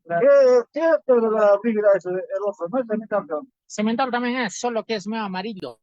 ¿Qué es de la figura ese, el oso? No es de mi campeón. Cemental también es, solo que es medio amarillo.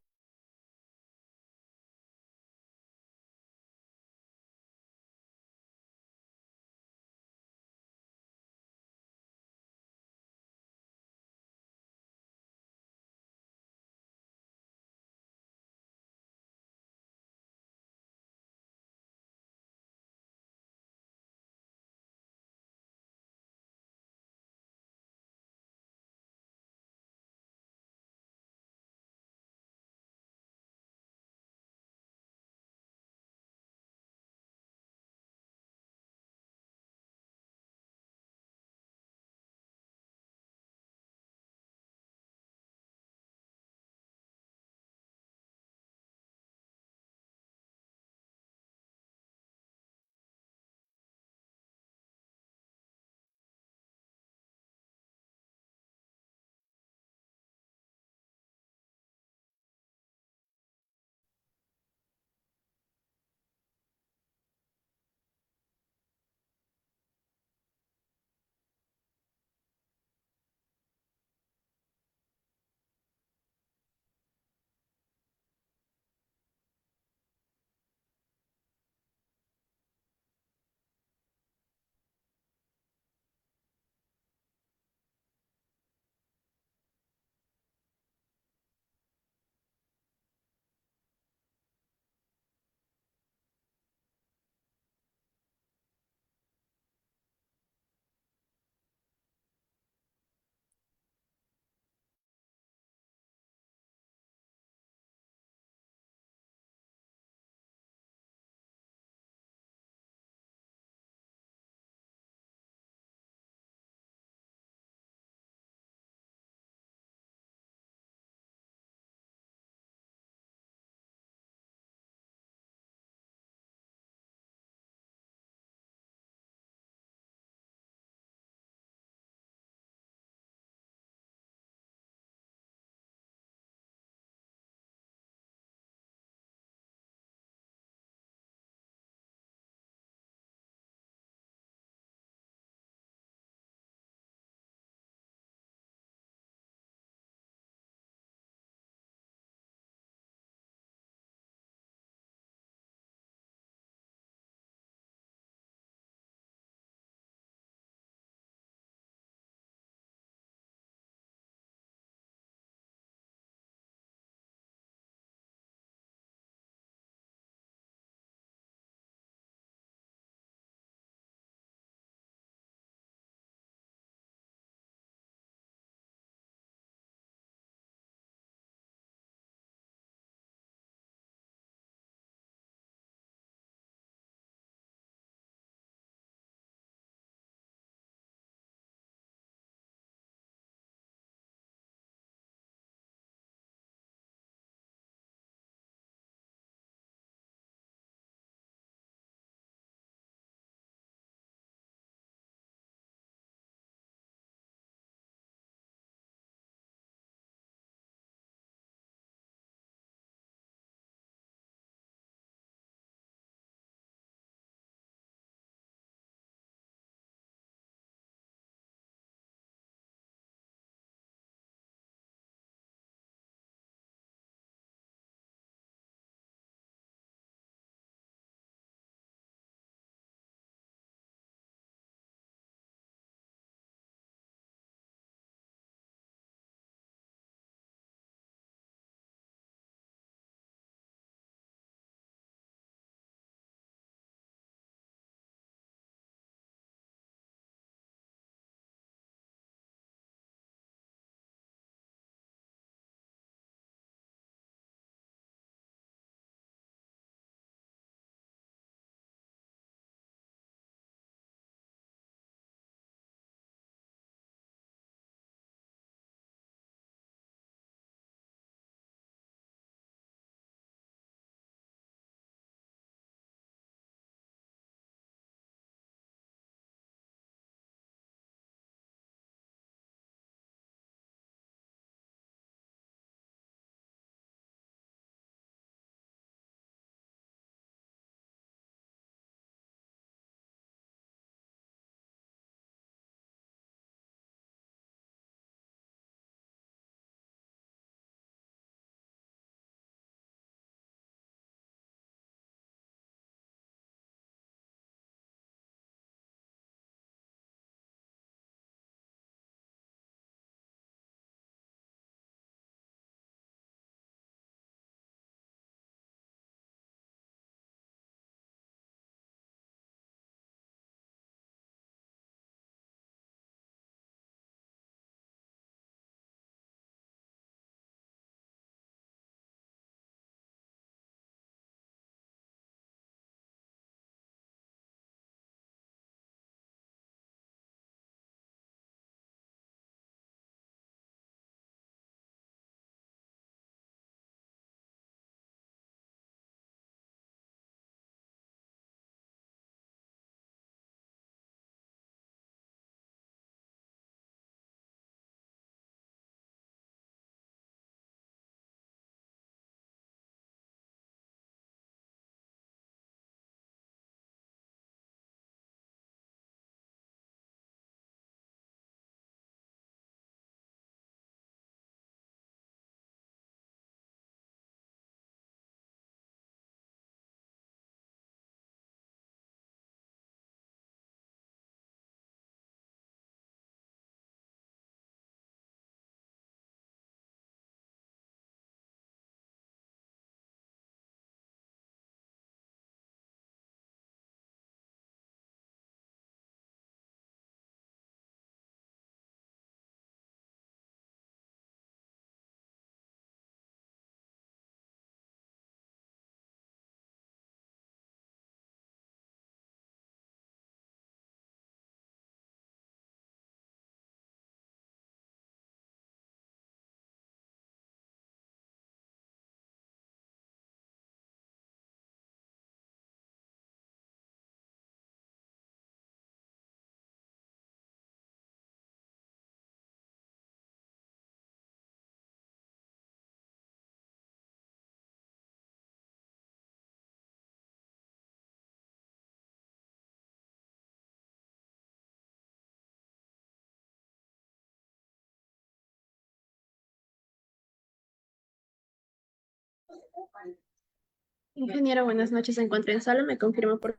Ingeniero, buenas noches. Se encuentra en sala. ¿Me confirma por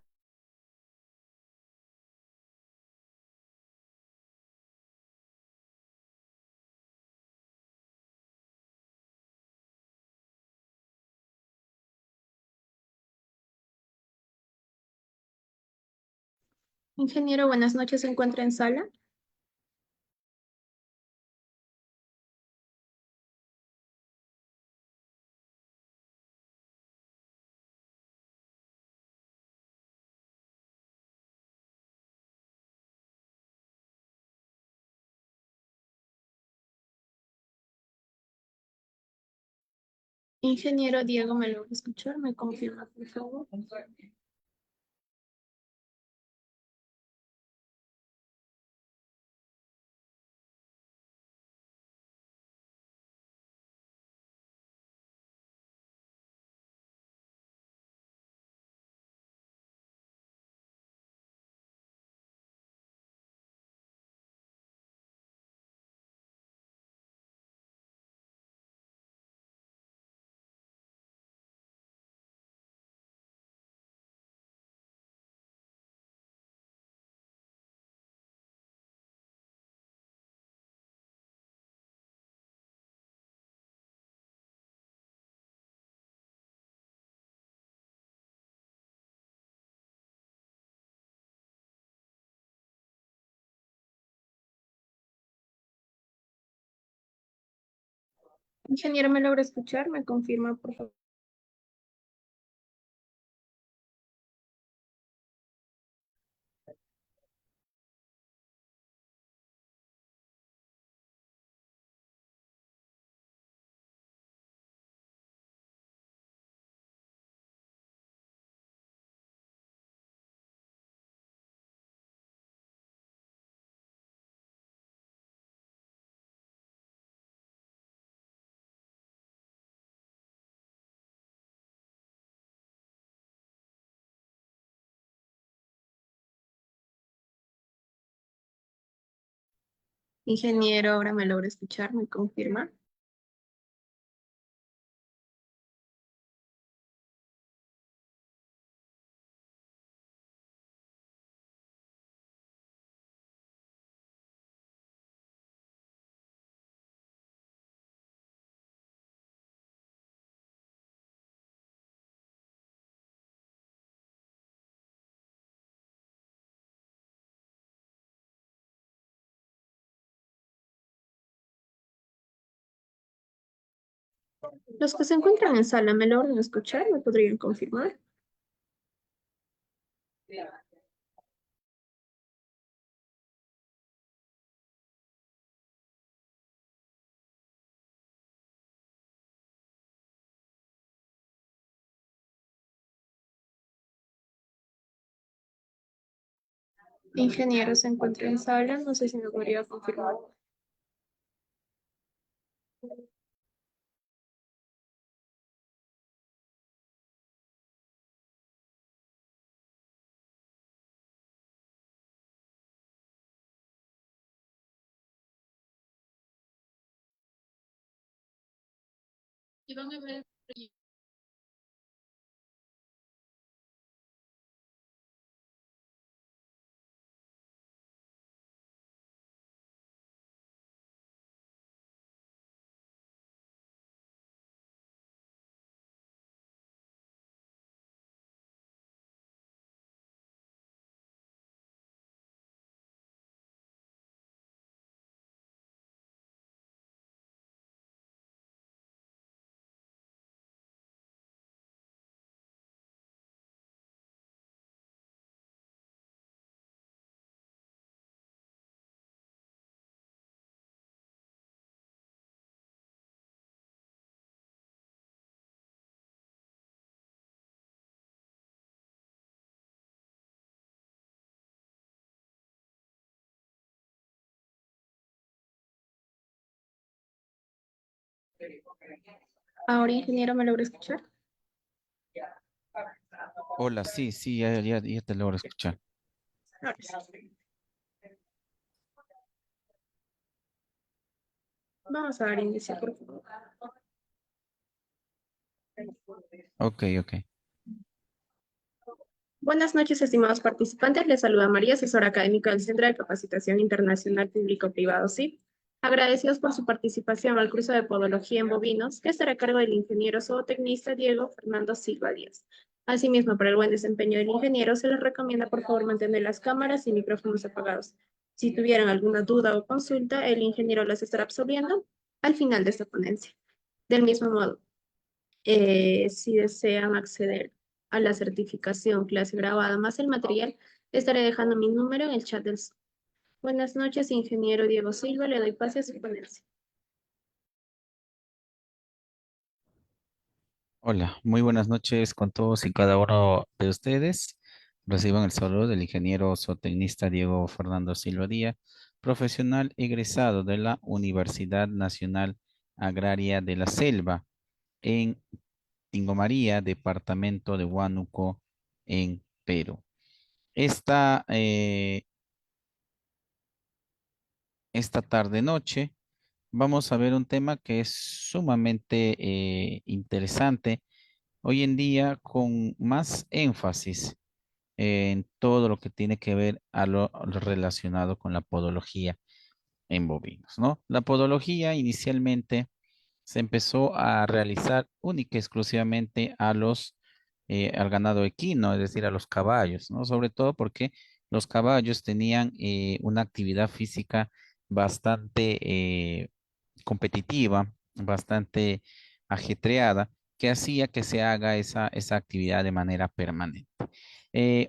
Ingeniero, buenas noches. Se encuentra en sala. Ingeniero Diego, ¿me logra escuchar? ¿Me confirma, por favor? Ingeniero, ¿me logra escuchar? ¿Me confirma, por favor? Ingeniero, ahora me logra escuchar. ¿Me confirma? Los que se encuentran en sala, ¿me logran escuchar? ¿Me podrían confirmar? Ingeniero, se encuentra en sala. No sé si me podría confirmar. Y van a ver. Ahora, ingeniero, ¿me logra escuchar? Hola, sí, sí, ya te logro escuchar. Ahora sí. Vamos a dar inicio, por favor. Ok, ok. Buenas noches, estimados participantes. Les saluda María, asesora académica del Centro de Capacitación Internacional Público-Privado, ¿sí? Agradecidos por su participación al curso de Podología en Bovinos, que estará a cargo del ingeniero zootecnista Diego Fernando Silva Díaz. Asimismo, para el buen desempeño del ingeniero, se les recomienda por favor mantener las cámaras y micrófonos apagados. Si tuvieran alguna duda o consulta, el ingeniero las estará absolviendo al final de esta ponencia. Del mismo modo, si desean acceder a la certificación clase grabada más el material, estaré dejando mi número en el chat del Zoom. Buenas noches, ingeniero Diego Silva, le doy pase a su ponencia. Hola, muy buenas noches con todos y cada uno de ustedes. Reciban el saludo del ingeniero zootecnista Diego Fernando Silva Díaz, profesional egresado de la Universidad Nacional Agraria de la Selva en Tingo María, departamento de Huánuco, en Perú. Esta, esta tarde-noche vamos a ver un tema que es sumamente interesante hoy en día con más énfasis en todo lo que tiene que ver a lo relacionado con la podología en bovinos, ¿no? La podología inicialmente se empezó a realizar única y exclusivamente al ganado equino, es decir, a los caballos, ¿no? Sobre todo porque los caballos tenían una actividad física bastante competitiva, bastante ajetreada, que hacía que se haga esa actividad de manera permanente.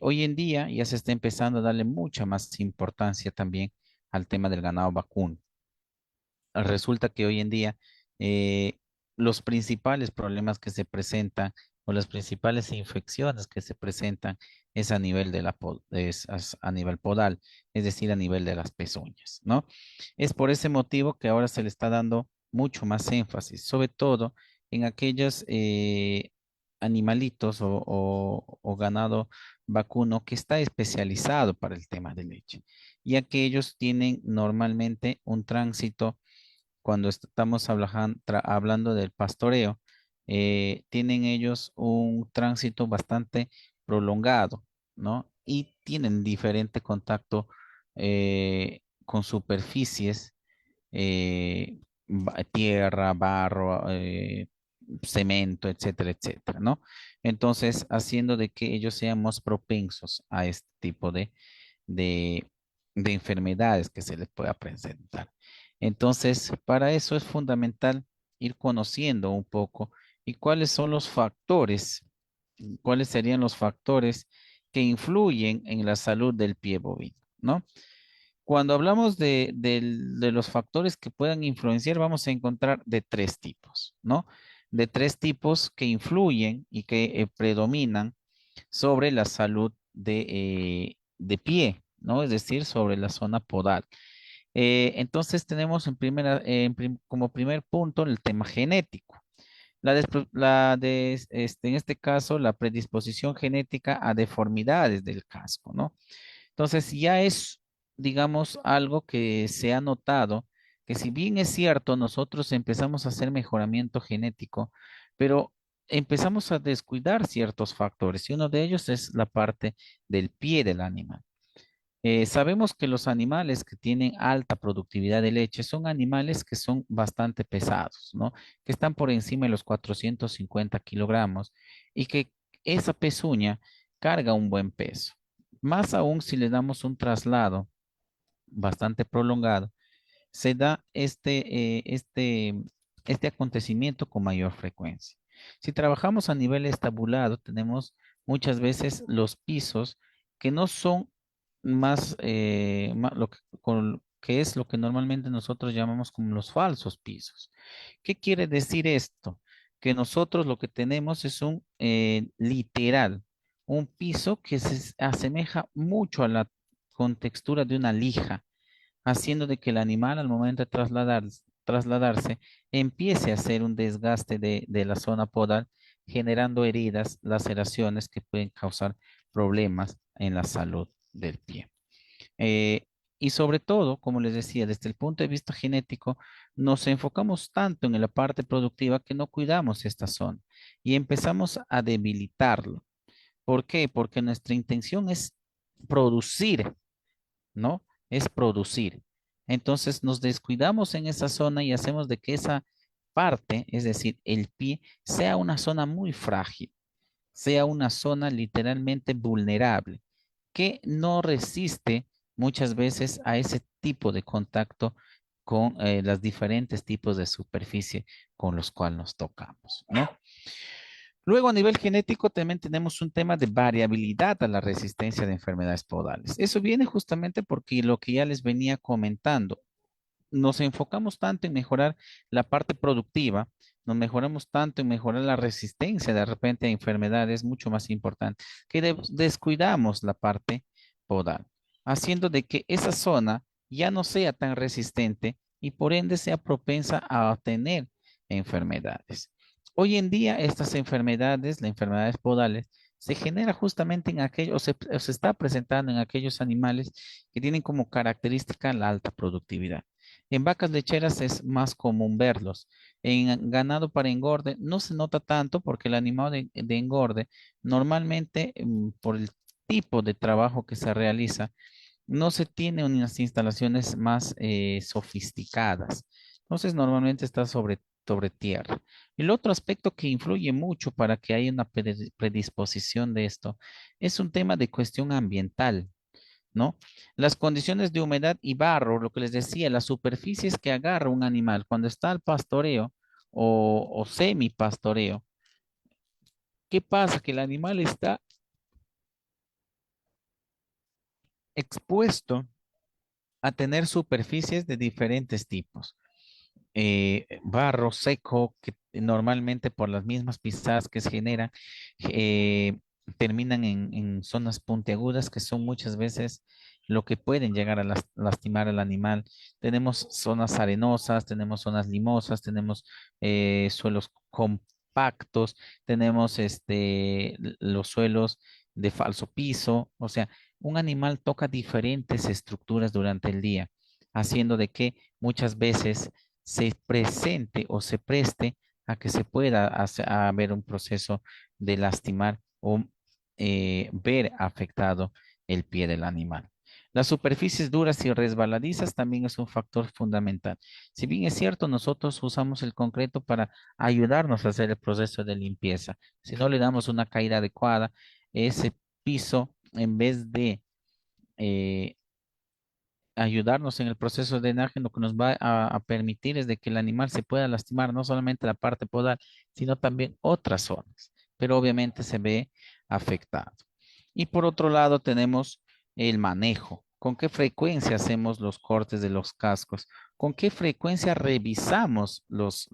Hoy en día ya se está empezando a darle mucha más importancia también al tema del ganado vacuno. Resulta que hoy en día eh, los principales problemas que se presentan o las principales infecciones que se presentan es a nivel de a nivel podal, es decir, a nivel de las pezuñas, ¿no? Es por ese motivo que ahora se le está dando mucho más énfasis, sobre todo en aquellos animalitos o ganado vacuno que está especializado para el tema de leche, ya que ellos tienen normalmente un tránsito cuando estamos hablando del pastoreo, tienen ellos un tránsito bastante prolongado, ¿no? Y tienen diferente contacto con superficies, tierra, barro, cemento, etcétera, etcétera, ¿no? Entonces, haciendo de que ellos sean más propensos a este tipo de, de enfermedades que se les pueda presentar. Entonces, para eso es fundamental ir conociendo un poco y cuáles son los factores, cuáles serían los factores que influyen en la salud del pie bovino, ¿no? Cuando hablamos de los factores que puedan influenciar, vamos a encontrar de tres tipos, ¿no? De tres tipos que influyen y que predominan sobre la salud de pie, ¿no? Es decir, sobre la zona podal. Entonces tenemos como primer punto el tema genético. En este caso, la predisposición genética a deformidades del casco, ¿no? Entonces ya es, digamos, algo que se ha notado, que si bien es cierto, nosotros empezamos a hacer mejoramiento genético, pero empezamos a descuidar ciertos factores y uno de ellos es la parte del pie del animal. Sabemos que los animales que tienen alta productividad de leche son animales que son bastante pesados, ¿no? Que están por encima de los 450 kilogramos y que esa pezuña carga un buen peso. Más aún si le damos un traslado bastante prolongado, se da este acontecimiento con mayor frecuencia. Si trabajamos a nivel estabulado, tenemos muchas veces los pisos que no son que es lo que normalmente nosotros llamamos como los falsos pisos. ¿Qué quiere decir esto? Que nosotros lo que tenemos es un literal, un piso que se asemeja mucho a la contextura de una lija, haciendo de que el animal al momento de trasladarse empiece a hacer un desgaste de la zona podal, generando heridas, laceraciones que pueden causar problemas en la salud del pie. Eh, y sobre todo, como les decía, desde el punto de vista genético, nos enfocamos tanto en la parte productiva que no cuidamos esta zona y empezamos a debilitarlo. ¿Por qué? Porque nuestra intención es producir, ¿no? Es producir. Entonces nos descuidamos en esa zona y hacemos de que esa parte, es decir, el pie, sea una zona muy frágil, sea una zona literalmente vulnerable, que no resiste muchas veces a ese tipo de contacto con los diferentes tipos de superficie con los cuales nos tocamos, ¿no? Luego, a nivel genético, también tenemos un tema de variabilidad a la resistencia de enfermedades podales. Eso viene justamente porque lo que ya les venía comentando, nos enfocamos tanto en mejorar la parte productiva, nos mejoramos tanto en mejorar la resistencia de repente a enfermedades, mucho más importante, que descuidamos la parte podal, haciendo de que esa zona ya no sea tan resistente y por ende sea propensa a tener enfermedades. Hoy en día estas enfermedades, las enfermedades podales, se genera justamente en aquellos, o se está presentando en aquellos animales que tienen como característica la alta productividad. En vacas lecheras es más común verlos. En ganado para engorde no se nota tanto porque el animal de engorde normalmente por el tipo de trabajo que se realiza no se tiene unas instalaciones más sofisticadas. Entonces normalmente está sobre tierra. El otro aspecto que influye mucho para que haya una predisposición de esto es un tema de cuestión ambiental. ¿No? Las condiciones de humedad y barro, lo que les decía, las superficies que agarra un animal cuando está al pastoreo o semi-pastoreo. ¿Qué pasa? Que el animal está expuesto a tener superficies de diferentes tipos. Barro seco, que normalmente por las mismas pisadas que se generan, eh, terminan en zonas puntiagudas que son muchas veces lo que pueden llegar a lastimar al animal. Tenemos zonas arenosas, tenemos zonas limosas, tenemos suelos compactos, tenemos los suelos de falso piso, o sea, un animal toca diferentes estructuras durante el día, haciendo de que muchas veces se presente o se preste a que se pueda haber un proceso de lastimar o ver afectado el pie del animal. Las superficies duras y resbaladizas también es un factor fundamental. Si bien es cierto, nosotros usamos el concreto para ayudarnos a hacer el proceso de limpieza. Si no le damos una caída adecuada, ese piso, en vez de eh, ayudarnos en el proceso de drenaje, lo que nos va a permitir es de que el animal se pueda lastimar no solamente la parte podal, sino también otras zonas, pero obviamente se ve afectado. Y por otro lado tenemos el manejo. ¿Con qué frecuencia hacemos los cortes de los cascos? ¿Con qué frecuencia revisamos los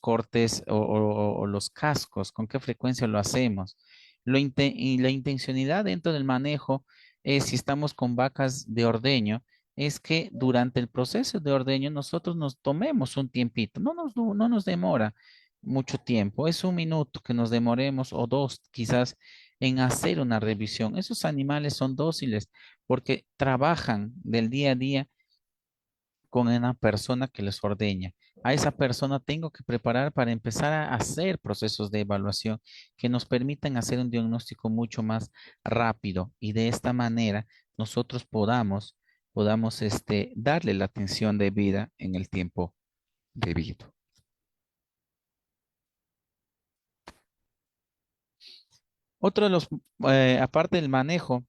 cortes o los cascos? ¿Con qué frecuencia lo hacemos? Y la intencionalidad dentro del manejo si estamos con vacas de ordeño, es que durante el proceso de ordeño nosotros nos tomemos un tiempito, no nos demora mucho tiempo, es un minuto que nos demoremos o dos quizás en hacer una revisión. Esos animales son dóciles porque trabajan del día a día con una persona que les ordeña. A esa persona tengo que preparar para empezar a hacer procesos de evaluación que nos permitan hacer un diagnóstico mucho más rápido y de esta manera nosotros podamos darle la atención debida en el tiempo debido. Otro de los, aparte del manejo,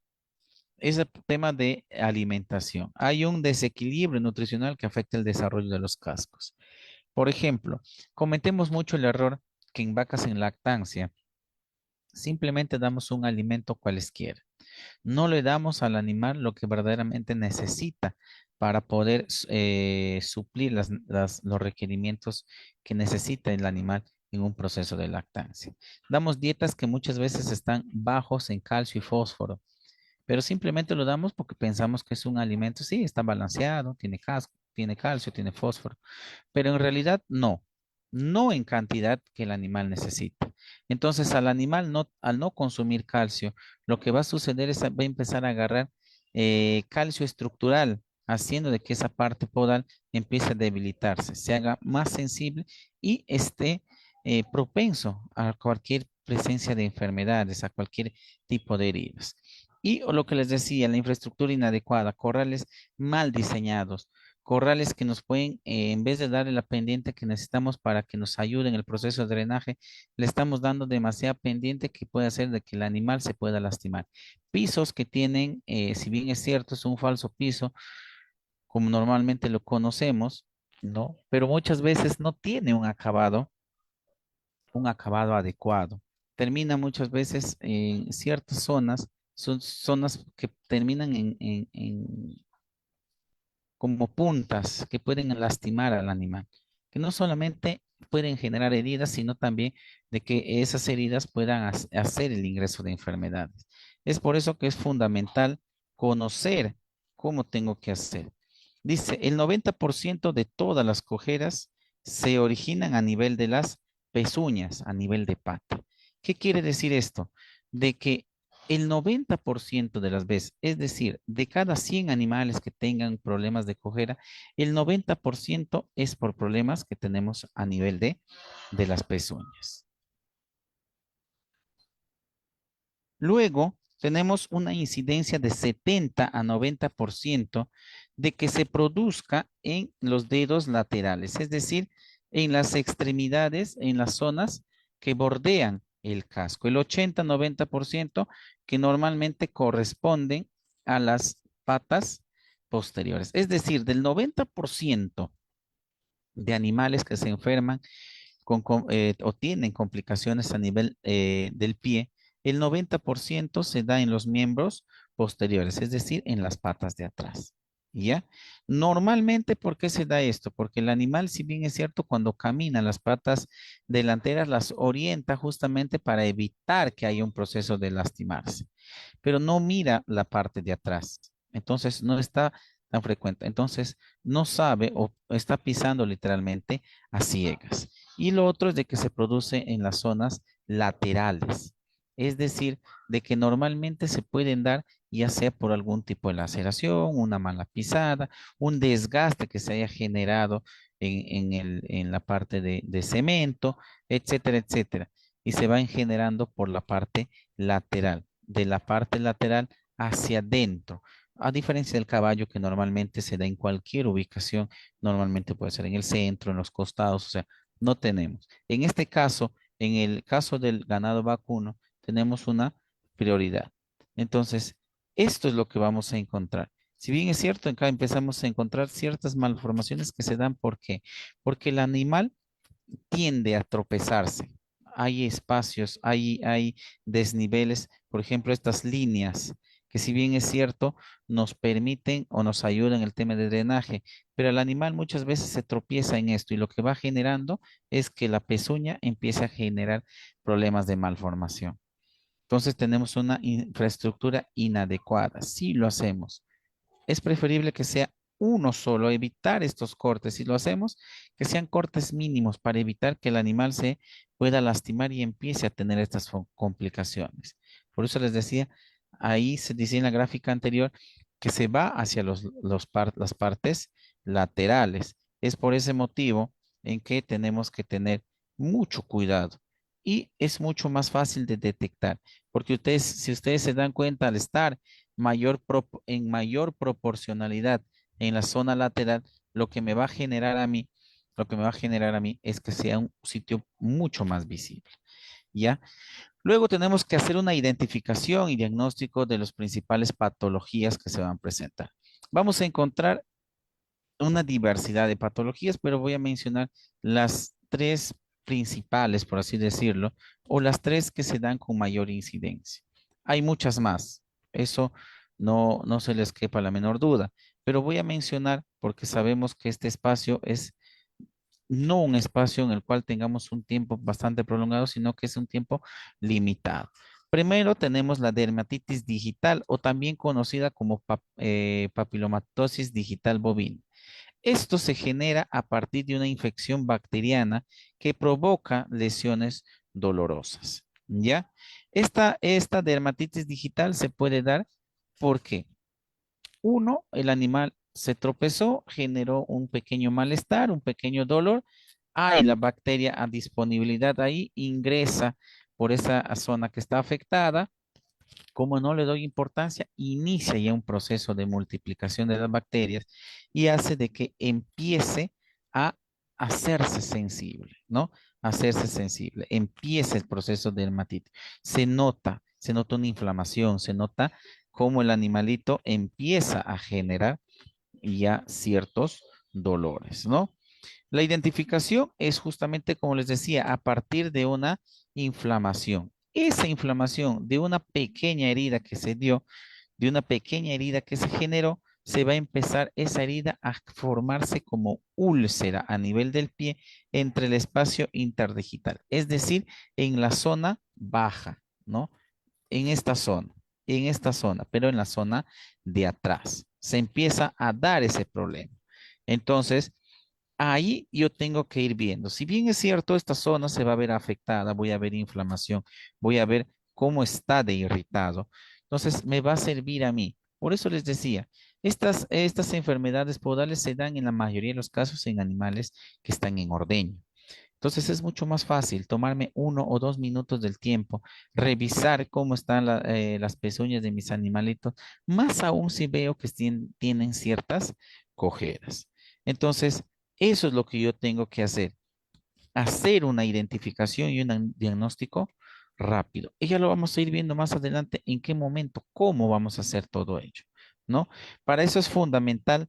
es el tema de alimentación. Hay un desequilibrio nutricional que afecta el desarrollo de los cascos. Por ejemplo, cometemos mucho el error que en vacas en lactancia simplemente damos un alimento cualesquiera. No le damos al animal lo que verdaderamente necesita para poder suplir los requerimientos que necesita el animal en un proceso de lactancia. Damos dietas que muchas veces están bajos en calcio y fósforo, pero simplemente lo damos porque pensamos que es un alimento, sí, está balanceado, tiene calcio, tiene fósforo, pero en realidad no en cantidad que el animal necesita. Entonces, al no consumir calcio, lo que va a suceder es va a empezar a agarrar calcio estructural, haciendo de que esa parte podal empiece a debilitarse, se haga más sensible y esté propenso a cualquier presencia de enfermedades, a cualquier tipo de heridas. Y lo que les decía, la infraestructura inadecuada, corrales mal diseñados, corrales que nos pueden, en vez de darle la pendiente que necesitamos para que nos ayude en el proceso de drenaje, le estamos dando demasiada pendiente que puede hacer de que el animal se pueda lastimar. Pisos que tienen, si bien es cierto, es un falso piso, como normalmente lo conocemos, ¿no? Pero muchas veces no tiene un acabado adecuado. Termina muchas veces en ciertas zonas, son zonas que terminan como puntas que pueden lastimar al animal, que no solamente pueden generar heridas, sino también de que esas heridas puedan hacer el ingreso de enfermedades. Es por eso que es fundamental conocer cómo tengo que hacer. Dice, el 90% de todas las cojeras se originan a nivel de las pezuñas, a nivel de pata. ¿Qué quiere decir esto? De que el 90% de las veces, es decir, de cada 100 animales que tengan problemas de cojera, el 90% es por problemas que tenemos a nivel de las pezuñas. Luego, tenemos una incidencia de 70 a 90% de que se produzca en los dedos laterales, es decir, en las extremidades, en las zonas que bordean el casco. El 80-90% que normalmente corresponden a las patas posteriores. Es decir, del 90% de animales que se enferman o tienen complicaciones a nivel del pie, el 90% se da en los miembros posteriores, es decir, en las patas de atrás. ¿Ya? Normalmente, ¿por qué se da esto? Porque el animal, si bien es cierto, cuando camina las patas delanteras las orienta justamente para evitar que haya un proceso de lastimarse, pero no mira la parte de atrás. Entonces, no está tan frecuente. Entonces, no sabe o está pisando literalmente a ciegas. Y lo otro es de que se produce en las zonas laterales. Es decir, de que normalmente se pueden dar ya sea por algún tipo de laceración, una mala pisada, un desgaste que se haya generado en la parte de cemento, etcétera, etcétera. Y se van generando por la parte lateral, de la parte lateral hacia adentro. A diferencia del caballo que normalmente se da en cualquier ubicación, normalmente puede ser en el centro, en los costados, o sea, no tenemos. En este caso, en el caso del ganado vacuno, tenemos una prioridad. Entonces, esto es lo que vamos a encontrar. Si bien es cierto, acá empezamos a encontrar ciertas malformaciones que se dan, ¿por qué? Porque el animal tiende a tropezarse. Hay espacios, hay desniveles, por ejemplo, estas líneas, que si bien es cierto, nos permiten o nos ayudan en el tema de drenaje, pero el animal muchas veces se tropieza en esto y lo que va generando es que la pezuña empiece a generar problemas de malformación. Entonces tenemos una infraestructura inadecuada. Si lo hacemos, es preferible que sea uno solo, evitar estos cortes. Si lo hacemos, que sean cortes mínimos para evitar que el animal se pueda lastimar y empiece a tener estas complicaciones. Por eso les decía, ahí se dice en la gráfica anterior que se va hacia las partes laterales. Es por ese motivo en que tenemos que tener mucho cuidado y es mucho más fácil de detectar, porque ustedes, si ustedes se dan cuenta al estar en mayor proporcionalidad en la zona lateral, lo que me va a generar a mí, lo que me va a generar a mí es que sea un sitio mucho más visible, ¿ya? Luego tenemos que hacer una identificación y diagnóstico de las principales patologías que se van a presentar. Vamos a encontrar una diversidad de patologías, pero voy a mencionar las tres principales, por así decirlo, o las tres que se dan con mayor incidencia. Hay muchas más, eso no se les quepa la menor duda, pero voy a mencionar porque sabemos que este espacio es no un espacio en el cual tengamos un tiempo bastante prolongado, sino que es un tiempo limitado. Primero tenemos la dermatitis digital o también conocida como papilomatosis digital bovina. Esto se genera a partir de una infección bacteriana que provoca lesiones dolorosas, ¿ya? Esta dermatitis digital se puede dar porque, uno, el animal se tropezó, generó un pequeño malestar, un pequeño dolor. Hay la bacteria a disponibilidad ahí, ingresa por esa zona que está afectada. Como no le doy importancia, inicia ya un proceso de multiplicación de las bacterias y hace de que empiece a hacerse sensible, ¿no? Hacerse sensible. Empieza el proceso de dermatitis. Se nota una inflamación, se nota cómo el animalito empieza a generar ya ciertos dolores, ¿no? La identificación es justamente, como les decía, a partir de una inflamación. Esa inflamación de una pequeña herida que se dio, de una pequeña herida que se generó, se va a empezar esa herida a formarse como úlcera a nivel del pie entre el espacio interdigital, es decir, en la zona baja, ¿no? En esta zona, pero en la zona de atrás. Se empieza a dar ese problema. Entonces, ahí yo tengo que ir viendo. Si bien es cierto, esta zona se va a ver afectada, voy a ver inflamación, voy a ver cómo está de irritado. Entonces, me va a servir a mí. Por eso les decía, estas enfermedades podales se dan en la mayoría de los casos en animales que están en ordeño. Entonces es mucho más fácil tomarme 1 o 2 minutos del tiempo, revisar cómo están las pezuñas de mis animalitos, más aún si veo que tienen ciertas cojeras. Entonces, eso es lo que yo tengo que hacer una identificación y un diagnóstico rápido. Y ya lo vamos a ir viendo más adelante en qué momento, cómo vamos a hacer todo ello, ¿no? Para eso es fundamental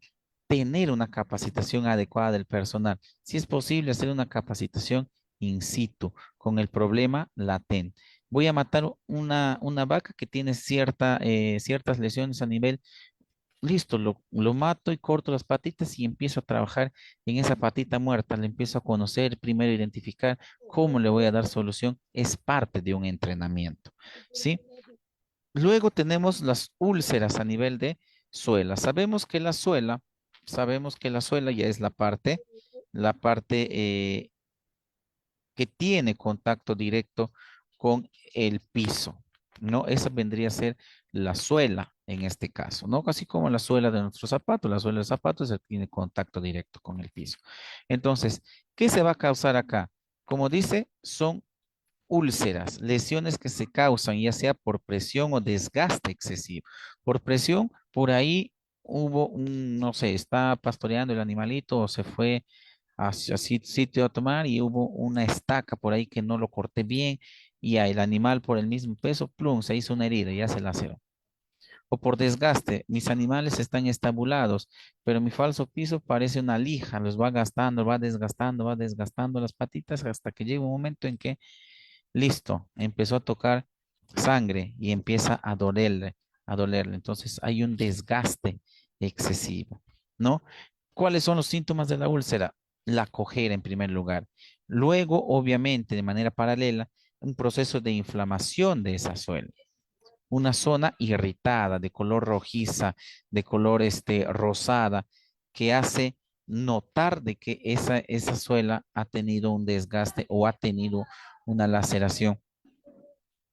tener una capacitación adecuada del personal. Si es posible, hacer una capacitación in situ con el problema latente. Voy a matar una vaca que tiene ciertas lesiones a nivel. Listo, lo mato y corto las patitas y empiezo a trabajar en esa patita muerta. Le empiezo a conocer, primero identificar cómo le voy a dar solución. Es parte de un entrenamiento, ¿sí? Luego tenemos las úlceras a nivel de suela. Sabemos que la suela ya es la parte que tiene contacto directo con el piso, ¿no? Esa vendría a ser la suela en este caso, ¿no? Así como la suela de nuestros zapatos, la suela del zapato tiene contacto directo con el piso. Entonces, ¿qué se va a causar acá? Como dice, son úlceras, lesiones que se causan ya sea por presión o desgaste excesivo. Por presión, por ahí hubo no sé, está pastoreando el animalito o se fue hacia sitio a tomar y hubo una estaca por ahí que no lo corté bien y el animal por el mismo peso, plum, se hizo una herida, ya se laceró. O por desgaste, mis animales están estabulados, pero mi falso piso parece una lija, los va desgastando las patitas hasta que llega un momento en que, listo, empezó a tocar sangre y empieza a dolerle. Entonces hay un desgaste excesivo, ¿no? ¿Cuáles son los síntomas de la úlcera? La cojera en primer lugar. Luego, obviamente, de manera paralela, un proceso de inflamación de esa suela. Una zona irritada, de color rojiza, de color rosada, que hace notar de que esa suela ha tenido un desgaste o ha tenido una laceración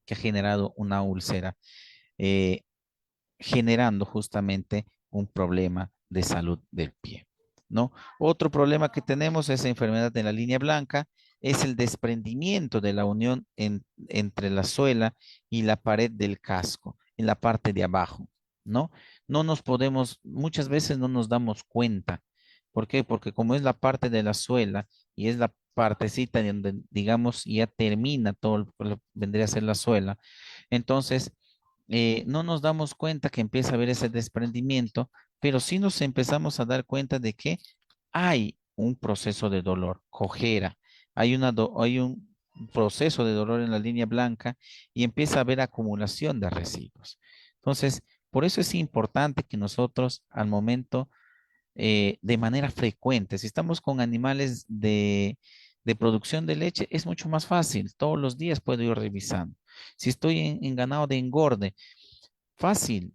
que ha generado una úlcera, eh, generando justamente un problema de salud del pie, ¿no? Otro problema que tenemos es la enfermedad de la línea blanca, es el desprendimiento de la unión entre la suela y la pared del casco, en la parte de abajo, ¿no? Muchas veces no nos damos cuenta. ¿Por qué? Porque como es la parte de la suela y es la partecita donde, digamos, ya termina todo lo que vendría a ser la suela, entonces no nos damos cuenta que empieza a haber ese desprendimiento, pero sí nos empezamos a dar cuenta de que hay un proceso de dolor, cojera, hay un proceso de dolor en la línea blanca y empieza a haber acumulación de residuos. Entonces, por eso es importante que nosotros al momento de manera frecuente. Si estamos con animales de producción de leche, es mucho más fácil. Todos los días puedo ir revisando. Si estoy en ganado de engorde, fácil.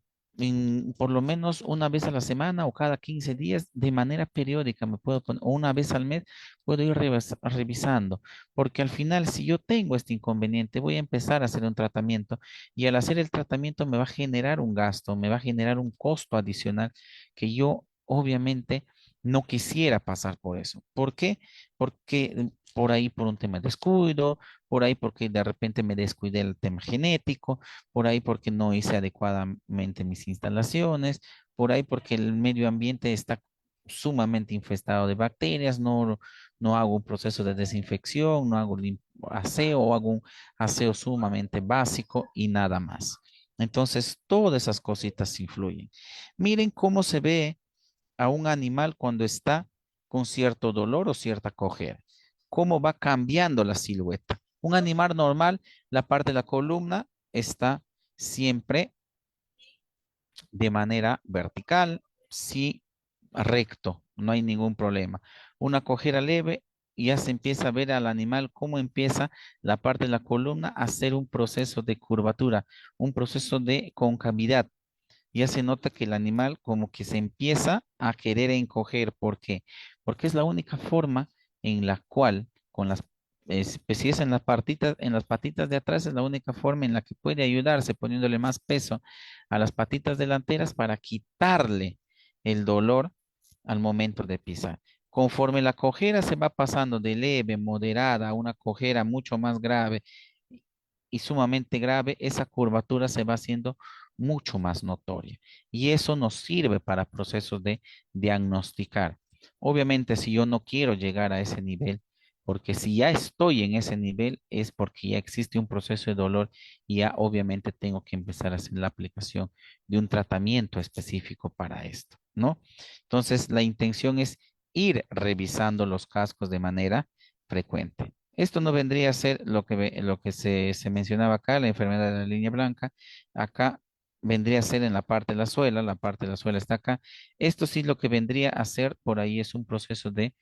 Por lo menos una vez a la semana o cada 15 días, de manera periódica me puedo poner, o una vez al mes, puedo ir revisando. Porque al final, si yo tengo este inconveniente, voy a empezar a hacer un tratamiento y al hacer el tratamiento me va a generar un gasto, me va a generar un costo adicional que yo obviamente no quisiera pasar por eso. ¿Por qué? Porque por ahí por un tema de descuido, por ahí porque de repente me descuidé el tema genético, por ahí porque no hice adecuadamente mis instalaciones, por ahí porque el medio ambiente está sumamente infestado de bacterias, no hago un proceso de desinfección, no hago aseo o hago un aseo sumamente básico y nada más. Entonces, todas esas cositas influyen. Miren cómo se ve a un animal cuando está con cierto dolor o cierta cojera. Cómo va cambiando la silueta. Un animal normal, la parte de la columna está siempre de manera vertical, sí, recto, no hay ningún problema. Una cojera leve, ya se empieza a ver al animal cómo empieza la parte de la columna a hacer un proceso de curvatura, un proceso de concavidad. Ya se nota que el animal como que se empieza a querer encoger. ¿Por qué? Porque es la única forma en la cual, con las si es en las patitas de atrás, es la única forma en la que puede ayudarse poniéndole más peso a las patitas delanteras para quitarle el dolor al momento de pisar. Conforme la cojera se va pasando de leve, moderada, a una cojera mucho más grave y sumamente grave, esa curvatura se va haciendo mucho más notoria. Y eso nos sirve para procesos de diagnosticar. Obviamente, si yo no quiero llegar a ese nivel, porque si ya estoy en ese nivel, es porque ya existe un proceso de dolor y ya obviamente tengo que empezar a hacer la aplicación de un tratamiento específico para esto, ¿no? Entonces, la intención es ir revisando los cascos de manera frecuente. Esto no vendría a ser lo que se mencionaba acá, la enfermedad de la línea blanca. Acá vendría a ser en la parte de la suela está acá. Esto sí lo que vendría a ser por ahí es un proceso de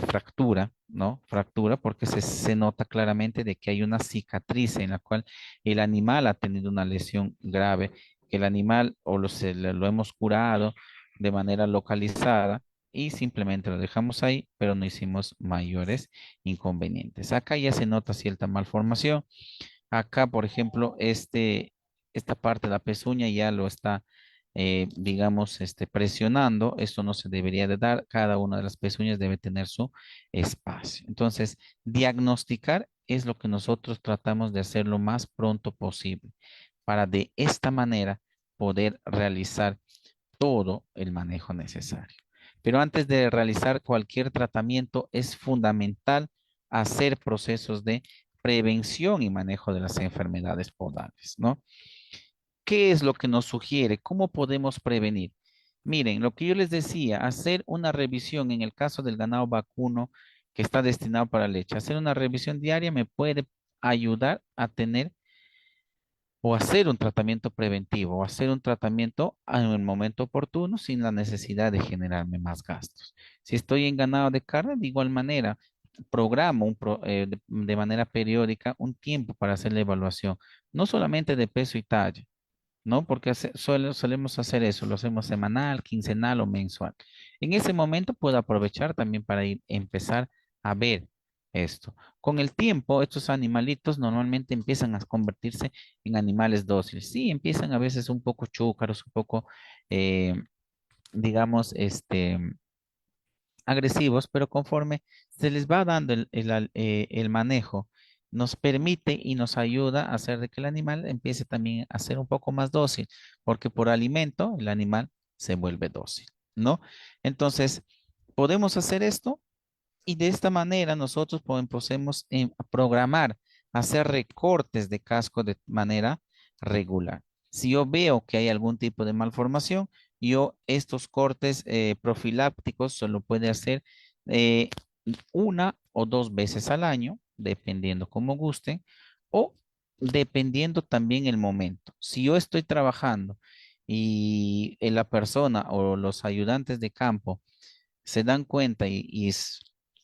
fractura, ¿no? Fractura porque se nota claramente de que hay una cicatriz en la cual el animal ha tenido una lesión grave, que el animal lo hemos curado de manera localizada y simplemente lo dejamos ahí, pero no hicimos mayores inconvenientes. Acá ya se nota cierta malformación. Acá, por ejemplo, esta parte de la pezuña ya lo está, digamos, presionando. Esto no se debería de dar. Cada una de las pezuñas debe tener su espacio. Entonces, diagnosticar es lo que nosotros tratamos de hacer lo más pronto posible para de esta manera poder realizar todo el manejo necesario. Pero antes de realizar cualquier tratamiento es fundamental hacer procesos de prevención y manejo de las enfermedades podales, ¿no? ¿Qué es lo que nos sugiere? ¿Cómo podemos prevenir? Miren, lo que yo les decía, hacer una revisión en el caso del ganado vacuno que está destinado para leche, hacer una revisión diaria me puede ayudar a tener o hacer un tratamiento preventivo, o hacer un tratamiento en el momento oportuno sin la necesidad de generarme más gastos. Si estoy en ganado de carne, de igual manera, programo de manera periódica un tiempo para hacer la evaluación, no solamente de peso y talla, ¿no? Porque solemos hacer eso, lo hacemos semanal, quincenal o mensual. En ese momento puedo aprovechar también para empezar a ver esto. Con el tiempo, estos animalitos normalmente empiezan a convertirse en animales dóciles. Sí, empiezan a veces un poco chúcaros, un poco, eh, digamos, agresivos, pero conforme se les va dando el manejo, nos permite y nos ayuda a hacer de que el animal empiece también a ser un poco más dócil, porque por alimento el animal se vuelve dócil, ¿no? Entonces, podemos hacer esto y de esta manera nosotros podemos programar, hacer recortes de casco de manera regular. Si yo veo que hay algún tipo de malformación, yo estos cortes profilácticos solo puede hacer eh, una o dos veces al año, dependiendo como gusten, o dependiendo también el momento. Si yo estoy trabajando y la persona o los ayudantes de campo se dan cuenta y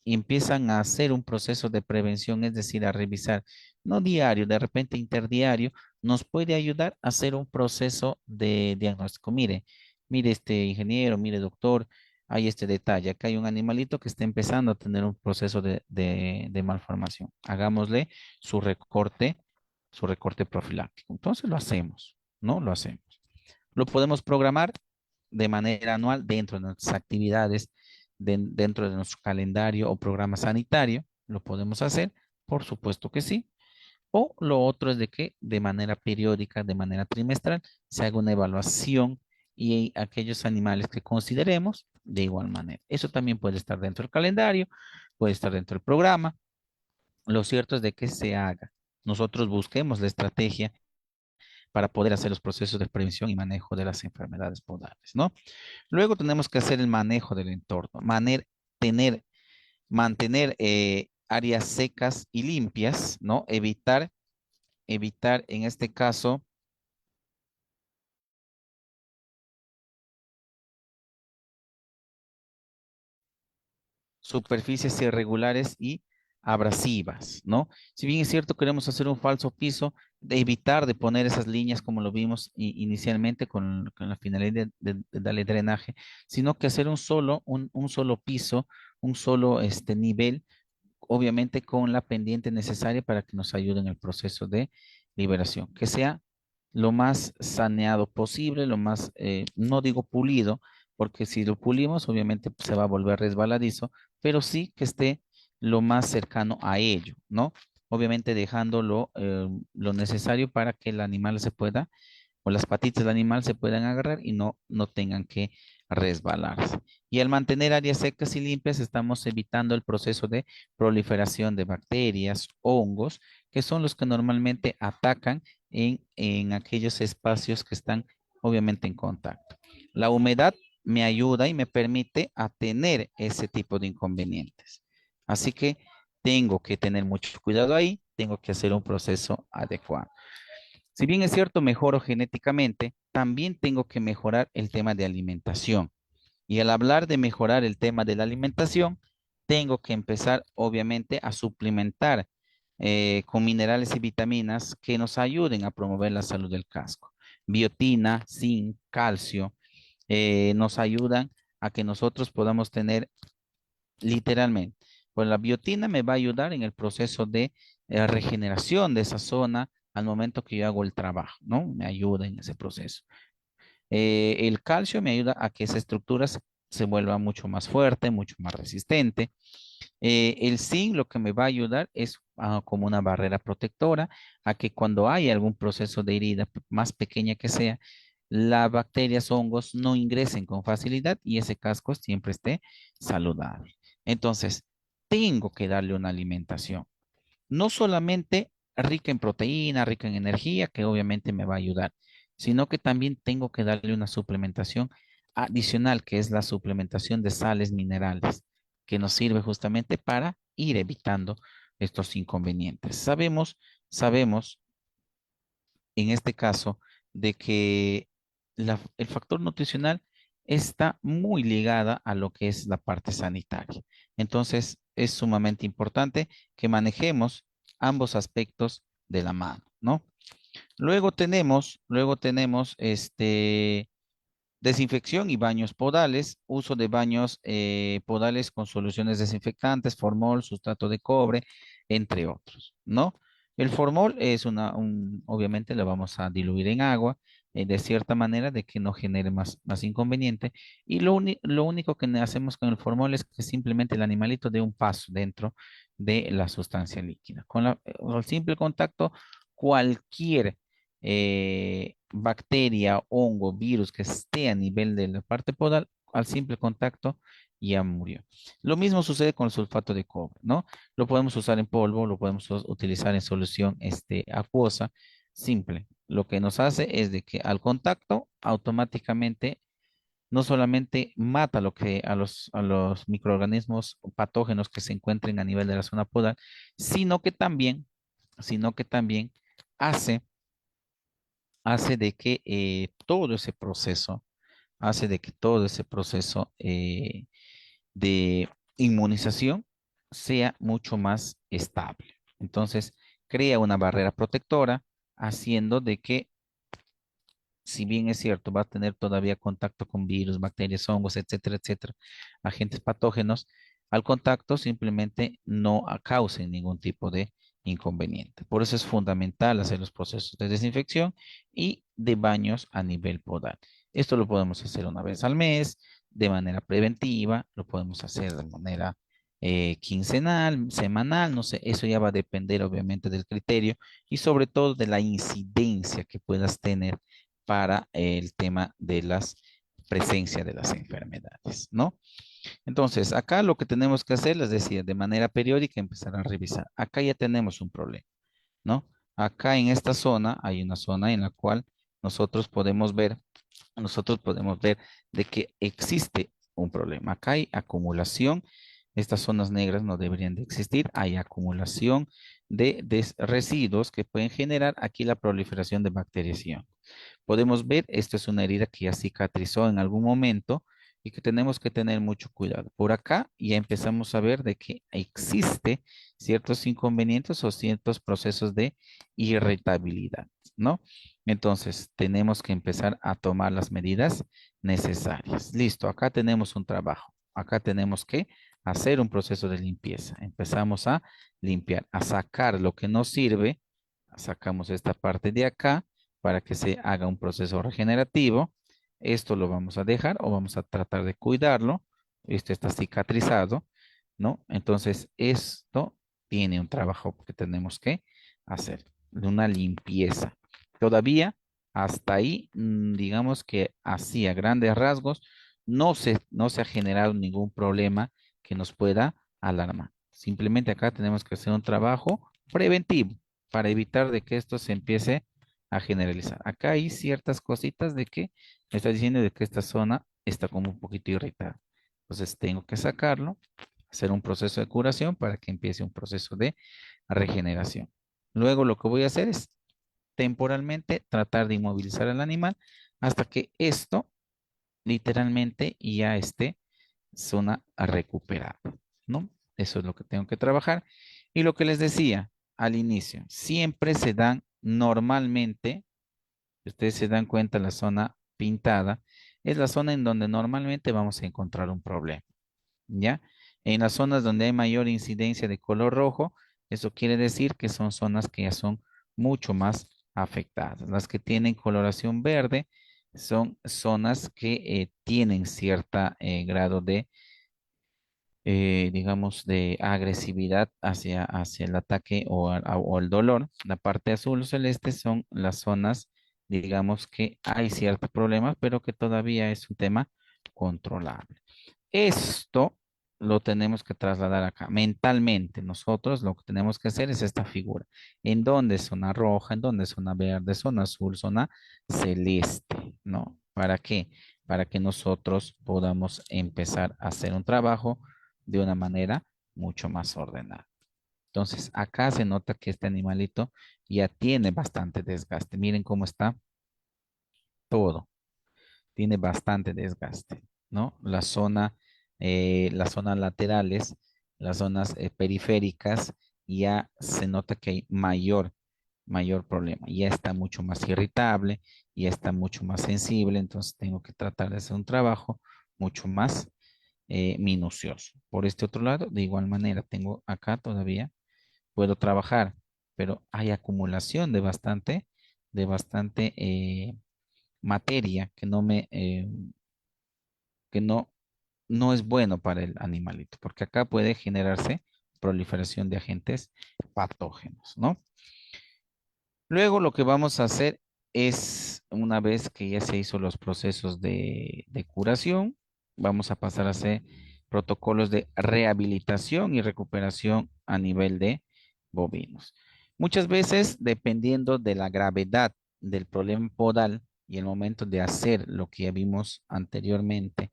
empiezan a hacer un proceso de prevención, es decir, a revisar, no diario, de repente interdiario, nos puede ayudar a hacer un proceso de diagnóstico. Mire este ingeniero, mire doctor, hay este detalle, acá hay un animalito que está empezando a tener un proceso de malformación. Hagámosle su recorte profiláctico. Entonces lo hacemos, ¿no? Lo hacemos. Lo podemos programar de manera anual dentro de nuestras actividades dentro de nuestro calendario o programa sanitario, lo podemos hacer, por supuesto que sí. O lo otro es de que de manera periódica, de manera trimestral, se haga una evaluación y aquellos animales que consideremos de igual manera. Eso también puede estar dentro del calendario, puede estar dentro del programa. Lo cierto es de que se haga. Nosotros busquemos la estrategia para poder hacer los procesos de prevención y manejo de las enfermedades podales, ¿no? Luego tenemos que hacer el manejo del entorno, tener, mantener áreas secas y limpias, ¿no? Evitar en este caso superficies irregulares y abrasivas, ¿no? Si bien es cierto, queremos hacer un falso piso, de evitar de poner esas líneas como lo vimos inicialmente con la finalidad de darle drenaje, sino que hacer un solo piso, un solo nivel, obviamente con la pendiente necesaria para que nos ayude en el proceso de liberación, que sea lo más saneado posible, lo más, no digo pulido, porque si lo pulimos, obviamente pues, se va a volver resbaladizo, pero sí que esté lo más cercano a ello, ¿no? Obviamente dejándolo lo necesario para que el animal se pueda, o las patitas del animal se puedan agarrar y no tengan que resbalarse. Y al mantener áreas secas y limpias, estamos evitando el proceso de proliferación de bacterias, hongos, que son los que normalmente atacan en aquellos espacios que están obviamente en contacto. La humedad me ayuda y me permite a tener ese tipo de inconvenientes. Así que tengo que tener mucho cuidado ahí, tengo que hacer un proceso adecuado. Si bien es cierto, mejoro genéticamente, también tengo que mejorar el tema de alimentación. Y al hablar de mejorar el tema de la alimentación, tengo que empezar, obviamente, a suplementar con minerales y vitaminas que nos ayuden a promover la salud del casco. Biotina, zinc, calcio, nos ayudan a que nosotros podamos tener literalmente. Pues la biotina me va a ayudar en el proceso de regeneración de esa zona al momento que yo hago el trabajo, ¿no? Me ayuda en ese proceso. El calcio me ayuda a que esa estructura se vuelva mucho más fuerte, mucho más resistente. El zinc lo que me va a ayudar es como una barrera protectora a que cuando hay algún proceso de herida, más pequeña que sea, las bacterias, hongos no ingresen con facilidad y ese casco siempre esté saludable. Entonces, tengo que darle una alimentación, no solamente rica en proteína, rica en energía, que obviamente me va a ayudar, sino que también tengo que darle una suplementación adicional, que es la suplementación de sales minerales, que nos sirve justamente para ir evitando estos inconvenientes. Sabemos en este caso de que el factor nutricional está muy ligada a lo que es la parte sanitaria. Entonces, es sumamente importante que manejemos ambos aspectos de la mano, ¿no? Luego tenemos desinfección y baños podales, uso de baños podales con soluciones desinfectantes, formol, sustrato de cobre, entre otros, ¿no? El formol es obviamente lo vamos a diluir en agua, de cierta manera de que no genere más inconveniente. Y lo único que hacemos con el formol es que simplemente el animalito dé un paso dentro de la sustancia líquida. Con el simple contacto, cualquier bacteria, hongo, virus que esté a nivel de la parte podal, al simple contacto ya murió. Lo mismo sucede con el sulfato de cobre, ¿no? Lo podemos usar en polvo, lo podemos utilizar en solución acuosa, simple. Lo que nos hace es de que al contacto automáticamente no solamente mata a los microorganismos patógenos que se encuentren a nivel de la zona podal, sino que también hace hace de que todo ese proceso, hace de que todo ese proceso de inmunización sea mucho más estable. Entonces, crea una barrera protectora, haciendo de que, si bien es cierto, va a tener todavía contacto con virus, bacterias, hongos, etcétera, agentes patógenos, al contacto simplemente no causen ningún tipo de inconveniente. Por eso es fundamental hacer los procesos de desinfección y de baños a nivel podal. Esto lo podemos hacer una vez al mes, de manera preventiva, lo podemos hacer de manera quincenal, semanal, no sé, eso ya va a depender obviamente del criterio y sobre todo de la incidencia que puedas tener para el tema de las presencia de las enfermedades, ¿no? Entonces, acá lo que tenemos que hacer, les decía, de manera periódica empezar a revisar. Acá ya tenemos un problema, ¿no? Acá en esta zona hay una zona en la cual nosotros podemos ver, nosotros podemos ver de que existe un problema. Acá hay acumulación. Estas zonas negras no deberían de existir. Hay acumulación de residuos que pueden generar aquí la proliferación de bacterias y hongos. Podemos ver, esto es una herida que ya cicatrizó en algún momento y que tenemos que tener mucho cuidado. Por acá ya empezamos a ver de que existe ciertos inconvenientes o ciertos procesos de irritabilidad, ¿no? Entonces, tenemos que empezar a tomar las medidas necesarias. Listo, acá tenemos un trabajo. Acá tenemos que hacer un proceso de limpieza. Empezamos a limpiar, a sacar lo que no sirve. Sacamos esta parte de acá para que se haga un proceso regenerativo. Esto lo vamos a dejar o vamos a tratar de cuidarlo. Esto está cicatrizado, ¿no? Entonces, esto tiene un trabajo que tenemos que hacer, de una limpieza. Todavía, hasta ahí, digamos que así a grandes rasgos, no se ha generado ningún problema que nos pueda alarmar. Simplemente acá tenemos que hacer un trabajo preventivo para evitar de que esto se empiece a generalizar. Acá hay ciertas cositas de que me está diciendo de que esta zona está como un poquito irritada. Entonces tengo que sacarlo, hacer un proceso de curación para que empiece un proceso de regeneración. Luego lo que voy a hacer es temporalmente tratar de inmovilizar al animal hasta que esto literalmente ya esté zona recuperada, ¿no? Eso es lo que tengo que trabajar. Y lo que les decía al inicio, siempre se dan normalmente, si ustedes se dan cuenta, la zona pintada es la zona en donde normalmente vamos a encontrar un problema, ¿ya? En las zonas donde hay mayor incidencia de color rojo, eso quiere decir que son zonas que ya son mucho más afectadas. Las que tienen coloración verde son zonas que tienen cierto grado de digamos, de agresividad hacia el ataque o el dolor. La parte azul celeste son las zonas, digamos, que hay ciertos problemas, pero que todavía es un tema controlable. Esto lo tenemos que trasladar acá. Mentalmente, nosotros lo que tenemos que hacer es esta figura. ¿En dónde zona roja? ¿En dónde zona verde? Zona azul, zona celeste, ¿no? ¿Para qué? Para que nosotros podamos empezar a hacer un trabajo de una manera mucho más ordenada. Entonces, acá se nota que este animalito ya tiene bastante desgaste. Miren cómo está todo. Tiene bastante desgaste, ¿no? Las zonas laterales, las zonas periféricas, ya se nota que hay mayor problema. Ya está mucho más irritable, ya está mucho más sensible, entonces tengo que tratar de hacer un trabajo mucho más minucioso. Por este otro lado, de igual manera, tengo acá todavía, puedo trabajar, pero hay acumulación de bastante materia que no es bueno para el animalito, porque acá puede generarse proliferación de agentes patógenos, ¿no? Luego lo que vamos a hacer es, una vez que ya se hizo los procesos de curación, vamos a pasar a hacer protocolos de rehabilitación y recuperación a nivel de bovinos. Muchas veces, dependiendo de la gravedad del problema podal y el momento de hacer lo que ya vimos anteriormente,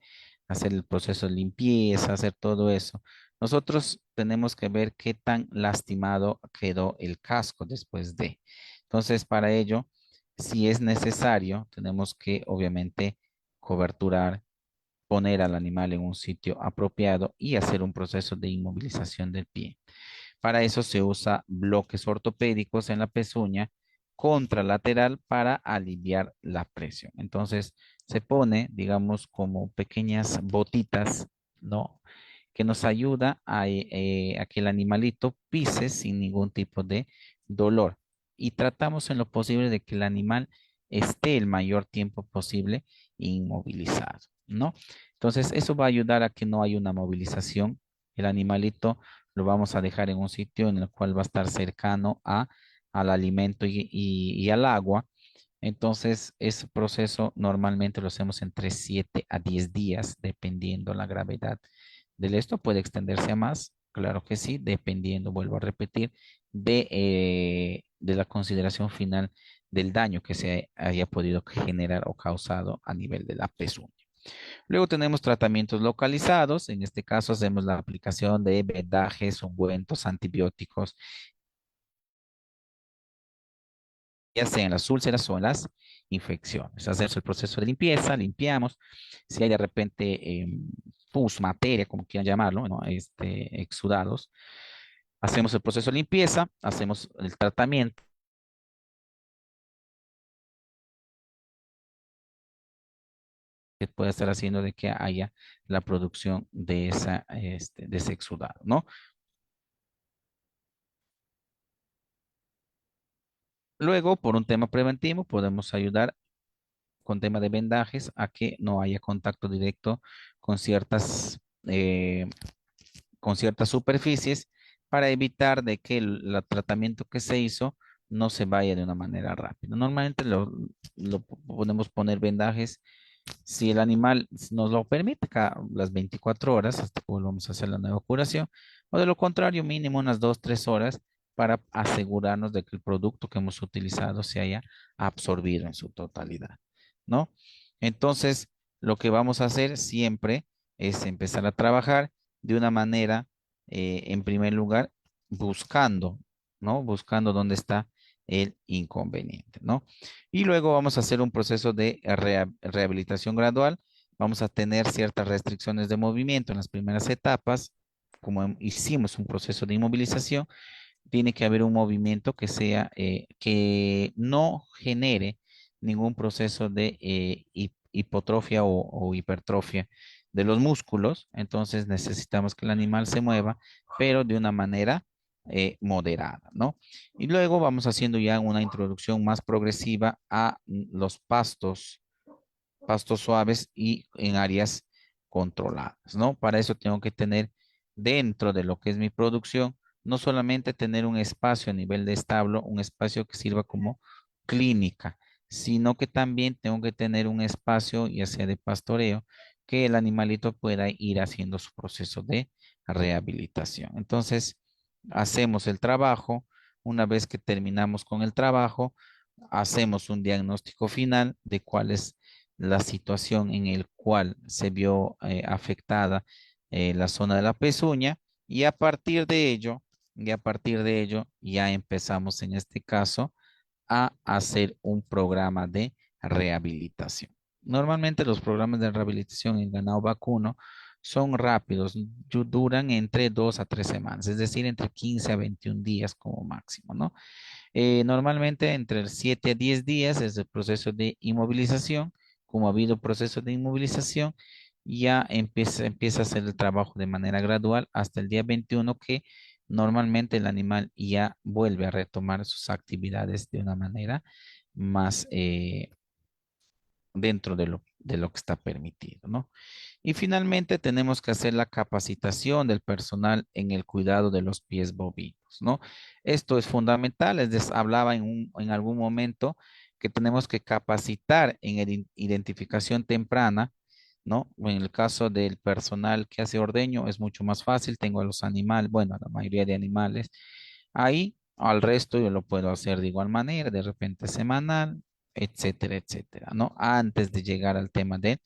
hacer el proceso de limpieza, hacer todo eso, nosotros tenemos que ver qué tan lastimado quedó el casco después de. Entonces, para ello, si es necesario, tenemos que obviamente coberturar, poner al animal en un sitio apropiado y hacer un proceso de inmovilización del pie. Para eso se usa bloques ortopédicos en la pezuña contralateral para aliviar la presión. Entonces, se pone, digamos, como pequeñas botitas, ¿no? Que nos ayuda a que el animalito pise sin ningún tipo de dolor. Y tratamos en lo posible de que el animal esté el mayor tiempo posible inmovilizado, ¿no? Entonces, eso va a ayudar a que no haya una movilización. El animalito lo vamos a dejar en un sitio en el cual va a estar cercano al alimento y al agua. Entonces, ese proceso normalmente lo hacemos entre 7 a 10 días, dependiendo la gravedad del esto. Puede extenderse a más, claro que sí, dependiendo, vuelvo a repetir, de la consideración final del daño que se haya podido generar o causado a nivel de la pezuña. Luego tenemos tratamientos localizados. En este caso hacemos la aplicación de vendajes, ungüentos, antibióticos, ya sea en las úlceras o en las infecciones. Hacemos el proceso de limpieza, limpiamos. Si hay de repente pus, materia, como quieran llamarlo, ¿no? Exudados, hacemos el proceso de limpieza, hacemos el tratamiento que puede estar haciendo de que haya la producción de ese exudado, ¿no? Luego, por un tema preventivo, podemos ayudar con tema de vendajes a que no haya contacto directo con eh, con ciertas superficies para evitar de que el tratamiento que se hizo no se vaya de una manera rápida. Normalmente lo podemos poner vendajes si el animal nos lo permite, cada las 24 horas hasta que volvamos a hacer la nueva curación, o de lo contrario, mínimo unas 2, 3 horas para asegurarnos de que el producto que hemos utilizado se haya absorbido en su totalidad, ¿no? Entonces, lo que vamos a hacer siempre es empezar a trabajar de una manera, en primer lugar, buscando, ¿no? Buscando dónde está el inconveniente, ¿no? Y luego vamos a hacer un proceso de rehabilitación gradual. Vamos a tener ciertas restricciones de movimiento en las primeras etapas. Como hicimos un proceso de inmovilización, tiene que haber un movimiento que sea, que no genere ningún proceso de hipotrofia o hipertrofia de los músculos. Entonces necesitamos que el animal se mueva, pero de una manera moderada, ¿no? Y luego vamos haciendo ya una introducción más progresiva a los pastos suaves y en áreas controladas, ¿no? Para eso tengo que tener dentro de lo que es mi producción, no solamente tener un espacio a nivel de establo, un espacio que sirva como clínica, sino que también tengo que tener un espacio, ya sea de pastoreo, que el animalito pueda ir haciendo su proceso de rehabilitación. Entonces, hacemos el trabajo. Una vez que terminamos con el trabajo, hacemos un diagnóstico final de cuál es la situación en el cual se vio afectada la zona de la pezuña y a partir de ello, ya empezamos en este caso a hacer un programa de rehabilitación. Normalmente los programas de rehabilitación en ganado vacuno son rápidos, duran entre 2 a 3 semanas, es decir, entre 15 a 21 días como máximo, ¿no? Normalmente entre el 7 a 10 días es el proceso de inmovilización. Como ha habido proceso de inmovilización, ya empieza a hacer el trabajo de manera gradual hasta el día 21 que normalmente el animal ya vuelve a retomar sus actividades de una manera más dentro de lo que está permitido, ¿no? Y finalmente tenemos que hacer la capacitación del personal en el cuidado de los pies bovinos, ¿no? Esto es fundamental, hablaba en algún momento que tenemos que capacitar en identificación temprana, ¿no? En el caso del personal que hace ordeño es mucho más fácil, tengo a los animales, bueno, a la mayoría de animales ahí, al resto yo lo puedo hacer de igual manera, de repente semanal, etcétera, etcétera, ¿no? Antes de llegar al tema de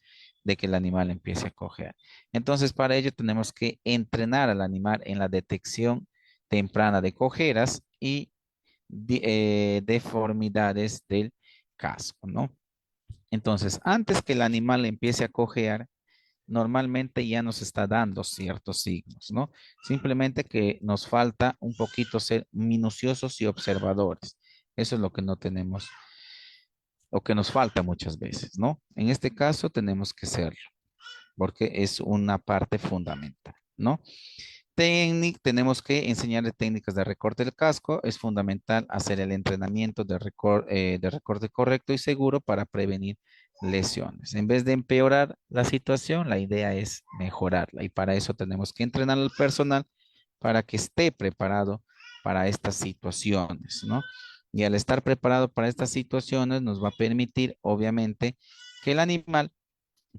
que el animal empiece a coger. Entonces, para ello tenemos que entrenar al animal en la detección temprana de cojeras y deformidades del casco, ¿no? Entonces, antes que el animal empiece a cojear, normalmente ya nos está dando ciertos signos, ¿no? Simplemente que nos falta un poquito ser minuciosos y observadores. Eso es lo que no tenemos o que nos falta muchas veces, ¿no? En este caso tenemos que serlo, porque es una parte fundamental, ¿no? Tenemos que enseñarle técnicas de recorte del casco. Es fundamental hacer el entrenamiento de recorte correcto y seguro para prevenir lesiones. En vez de empeorar la situación, la idea es mejorarla y para eso tenemos que entrenar al personal para que esté preparado para estas situaciones, ¿no? Y al estar preparado para estas situaciones nos va a permitir, obviamente, que el animal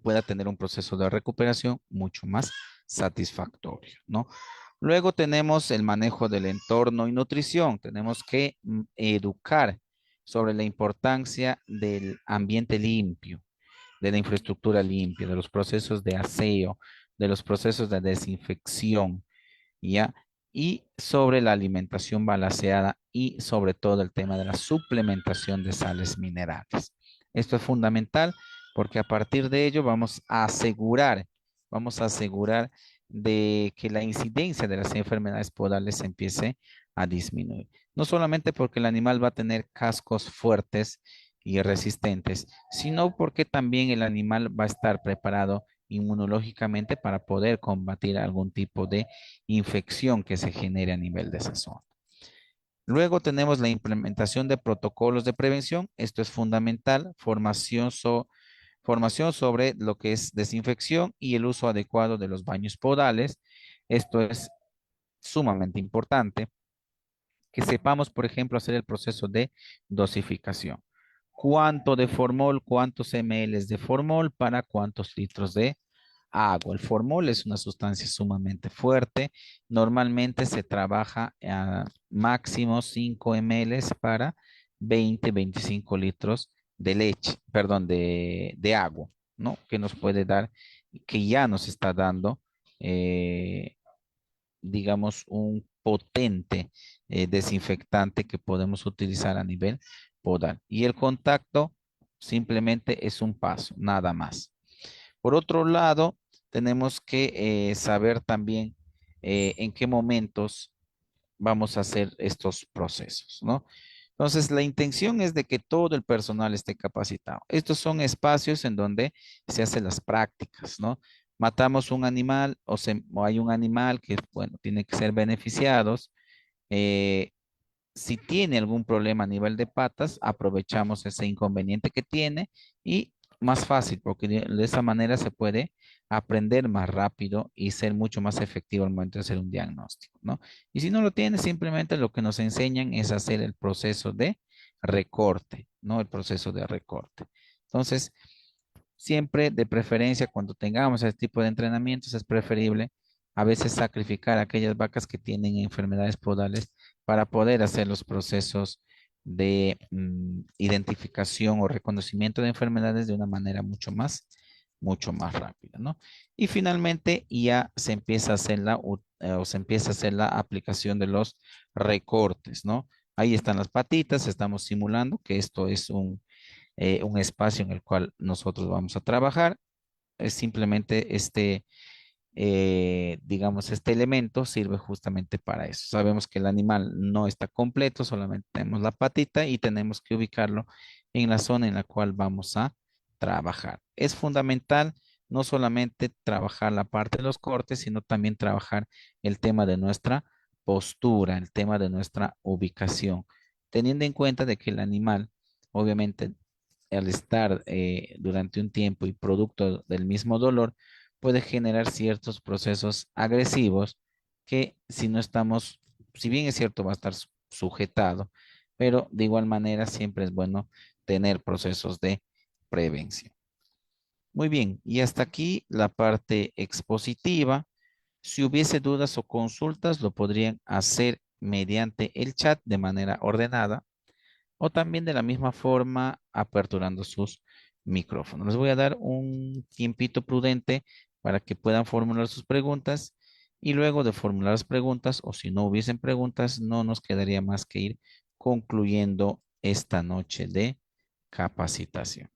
pueda tener un proceso de recuperación mucho más satisfactorio, ¿no? Luego tenemos el manejo del entorno y nutrición. Tenemos que educar sobre la importancia del ambiente limpio, de la infraestructura limpia, de los procesos de aseo, de los procesos de desinfección, ¿ya? Y sobre la alimentación balanceada y sobre todo el tema de la suplementación de sales minerales. Esto es fundamental porque a partir de ello vamos a asegurar de que la incidencia de las enfermedades podales empiece a disminuir. No solamente porque el animal va a tener cascos fuertes y resistentes, sino porque también el animal va a estar preparado inmunológicamente para poder combatir algún tipo de infección que se genere a nivel de esa zona. Luego tenemos la implementación de protocolos de prevención. Esto es fundamental, formación sobre lo que es desinfección y el uso adecuado de los baños podales. Esto es sumamente importante. Que sepamos, por ejemplo, hacer el proceso de dosificación. ¿Cuánto de formol, cuántos ml de formol para cuántos litros de agua? El formol es una sustancia sumamente fuerte. Normalmente se trabaja a máximo 5 ml para 20-25 litros de leche, perdón, de agua, ¿no? Que nos puede dar, que ya nos está dando, digamos, un potente desinfectante que podemos utilizar a nivel podal. Y el contacto simplemente es un paso, nada más. Por otro lado, tenemos que saber también en qué momentos vamos a hacer estos procesos, ¿no? Entonces, la intención es de que todo el personal esté capacitado. Estos son espacios en donde se hacen las prácticas, ¿no? Matamos un animal o hay un animal que, bueno, tiene que ser beneficiados. eh, si tiene algún problema a nivel de patas, aprovechamos ese inconveniente que tiene y más fácil, porque de esa manera se puede aprender más rápido y ser mucho más efectivo al momento de hacer un diagnóstico, ¿no? Y si no lo tiene, simplemente lo que nos enseñan es hacer el proceso de recorte, ¿no? El proceso de recorte. Entonces, siempre de preferencia cuando tengamos este tipo de entrenamientos es preferible a veces sacrificar aquellas vacas que tienen enfermedades podales para poder hacer los procesos de identificación o reconocimiento de enfermedades de una manera mucho más rápida, ¿no? Y finalmente ya se empieza a hacer o se empieza a hacer la aplicación de los recortes, ¿no? Ahí están las patitas, estamos simulando que esto es un espacio en el cual nosotros vamos a trabajar. Es simplemente digamos, este elemento sirve justamente para eso. Sabemos que el animal no está completo, solamente tenemos la patita y tenemos que ubicarlo en la zona en la cual vamos a trabajar. Es fundamental no solamente trabajar la parte de los cortes, sino también trabajar el tema de nuestra postura, el tema de nuestra ubicación, teniendo en cuenta de que el animal, obviamente, al estar durante un tiempo y producto del mismo dolor, puede generar ciertos procesos agresivos que si no estamos, si bien es cierto, va a estar sujetado, pero de igual manera siempre es bueno tener procesos de prevención. Muy bien, y hasta aquí la parte expositiva. Si hubiese dudas o consultas, lo podrían hacer mediante el chat de manera ordenada o también de la misma forma aperturando sus micrófonos. Les voy a dar un tiempito prudente para que puedan formular sus preguntas y luego de formular las preguntas o si no hubiesen preguntas, no nos quedaría más que ir concluyendo esta noche de capacitación.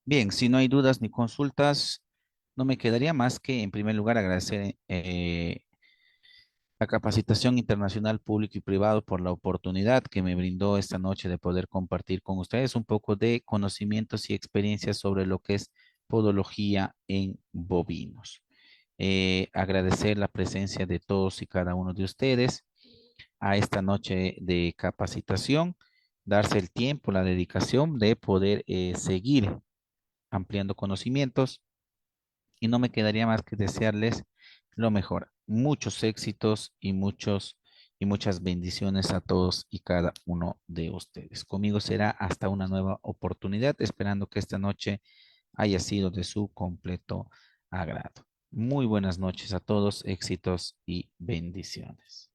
Bien, si no hay dudas ni consultas, no me quedaría más que, en primer lugar, agradecer la capacitación internacional público y privado por la oportunidad que me brindó esta noche de poder compartir con ustedes un poco de conocimientos y experiencias sobre lo que es podología en bovinos. Agradecer la presencia de todos y cada uno de ustedes a esta noche de capacitación, darse el tiempo, la dedicación de poder seguir ampliando conocimientos y no me quedaría más que desearles lo mejor, muchos éxitos y muchas bendiciones a todos y cada uno de ustedes. Conmigo será hasta una nueva oportunidad, esperando que esta noche haya sido de su completo agrado. Muy buenas noches a todos, éxitos y bendiciones.